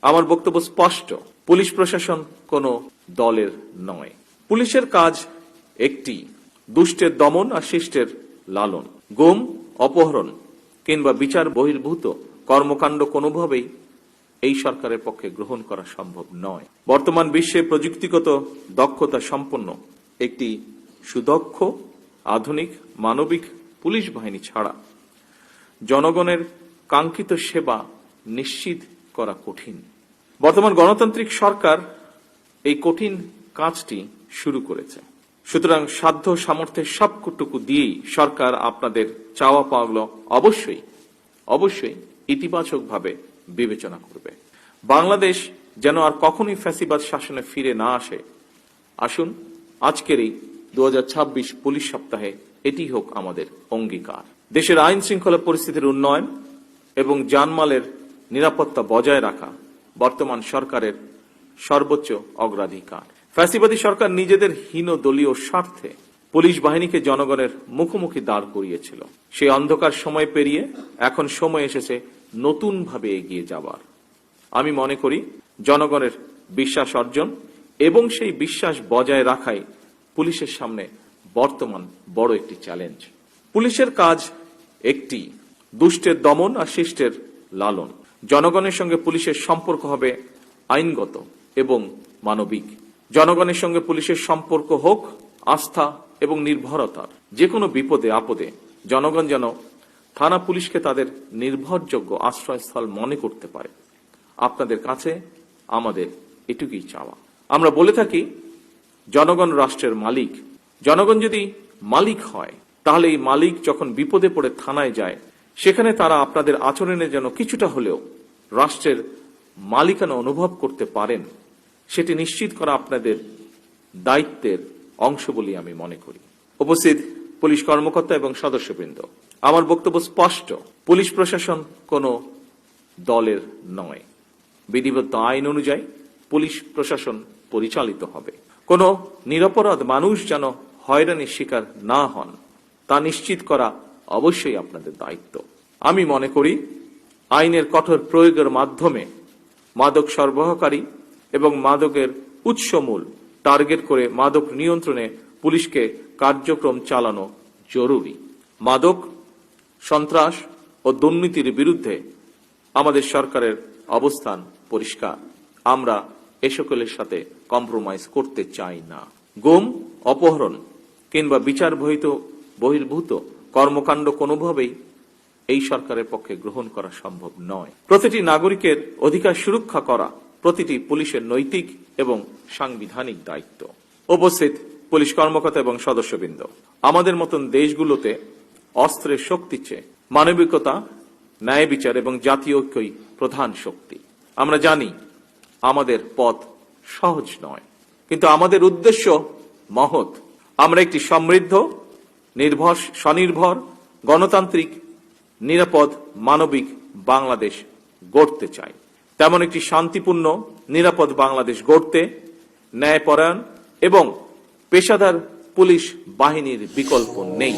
আমার বক্তব্য স্পষ্ট, পুলিশ প্রশাসন কোনো দলের নয়। পুলিশের কাজ একটি, দুষ্টের দমন আর শিষ্টের লালন। গুম, অপহরণ কিংবা বিচার বহির্ভূত কর্মকাণ্ড কোনোভাবেই এই সরকারের পক্ষে গ্রহণ করা সম্ভব নয়। বর্তমান বিশ্বে প্রযুক্তিগত দক্ষতা সম্পন্ন একটি সুদক্ষ, আধুনিক, মানবিক পুলিশ বাহিনী ছাড়া জনগণের কাঙ্ক্ষিত সেবা নিশ্চিত করা কঠিন। বর্তমান গণতান্ত্রিক সরকার এই কঠিন কাজটি শুরু করেছে। সুতরাং সাধ্য সামর্থ্যের সবটুকু দিয়েই সরকার আপনাদের চাওয়া পাওয়াগুলো অবশ্যই ইতিবাচকভাবে বিবেচনা করবে। বাংলাদেশ যেন আর কখনোই ফ্যাসিবাদ শাসনে ফিরে না আসে, আসুন আজকের এই 2026 পুলিশ সপ্তাহে এটি হোক আমাদের অঙ্গীকার। দেশের আইন শৃঙ্খলা পরিস্থিতির উন্নয়ন এবং জানমালের নিরাপত্তা বজায় রাখা বর্তমান সরকারের সর্বোচ্চ অগ্রাধিকার। ফ্যাসিবাদী সরকার নিজেদের হীন দলীয় স্বার্থে পুলিশ বাহিনীকে জনগণের মুখোমুখি দাঁড় করিয়েছিল। সেই অন্ধকার সময় পেরিয়ে এখন সময় এসেছে নতুনভাবে এগিয়ে যাবার। আমি মনে করি জনগণের বিশ্বাস অর্জন এবং সেই বিশ্বাস বজায় রাখাই পুলিশের সামনে বর্তমান বড় একটি চ্যালেঞ্জ। পুলিশের কাজ একটি, দুষ্টের দমন আর শিষ্টের লালন। জনগণের সঙ্গে পুলিশের সম্পর্ক হবে আইনগত এবং মানবিক। জনগণের সঙ্গে পুলিশের সম্পর্ক হোক আস্থা এবং নির্ভরতার। যে কোনো বিপদে আপদে জনগণ যেন থানা পুলিশকে তাদের নির্ভরযোগ্য আশ্রয়স্থল মনে করতে পারে। আপনাদের কাছে আমাদের এটুকুই চাওয়া। আমরা বলে থাকি জনগণ রাষ্ট্রের মালিক। জনগণ যদি মালিক হয় তাহলে এই মালিক যখন বিপদে পড়ে থানায় যায় সেখানে তারা আপনাদের আচরণে যেন কিছুটা হলেও রাষ্ট্রের মালিকানা অনুভব করতে পারেন, সেটি নিশ্চিত করা আপনাদের দায়িত্বের অংশ বলে আমি মনে করি। উপস্থিত পুলিশ কর্মকর্তা এবং সদস্যবৃন্দ, আমার বক্তব্য স্পষ্ট, পুলিশ প্রশাসন কোনো দলের নয়। বিধিবদ্ধ আইন অনুযায়ী পুলিশ প্রশাসন পরিচালিত হবে। কোনো নিরপরাধ মানুষ যেন হয়রানির শিকার না হন তা নিশ্চিত করা অবশ্যই আপনাদের দায়িত্ব। আমি মনে করি আইনের কঠোর প্রয়োগের মাধ্যমে মাদক সরবরাহকারী এবং মাদকের উৎসমূল টার্গেট করে মাদক নিয়ন্ত্রণে পুলিশকে কার্যক্রম চালানো জরুরি। মাদক, সন্ত্রাস ও দুর্নীতির বিরুদ্ধে আমাদের সরকারের অবস্থান পরিষ্কার। আমরা এ সকলের সাথে কম্প্রোমাইজ করতে চাই না। গুম, অপহরণ কিংবা বিচার বহির্ভূত কর্মকাণ্ড কোনোভাবেই এই সরকারের পক্ষে গ্রহণ করা সম্ভব নয়। প্রতিটি নাগরিকের অধিকার সুরক্ষা করা প্রতিটি পুলিশের নৈতিক এবং সাংবিধানিক দায়িত্ব। উপস্থিত পুলিশ কর্মকর্তা এবং সদস্যবৃন্দ, আমাদের মতন দেশগুলোতে অস্ত্রের শক্তির চেয়ে মানবিকতা, ন্যায় বিচার এবং জাতীয় ঐক্যই প্রধান শক্তি। আমরা জানি আমাদের পথ সহজ নয়, কিন্তু আমাদের উদ্দেশ্য মহৎ। আমরা একটি সমৃদ্ধ, স্বনির্ভর, গণতান্ত্রিক, নিরাপদ, মানবিক বাংলাদেশ গড়তে চাই। তেমন একটি শান্তিপূর্ণ, নিরাপদ বাংলাদেশ গড়তে ন্যায়পরায়ণ এবং পেশাদার পুলিশ বাহিনীর বিকল্প নেই।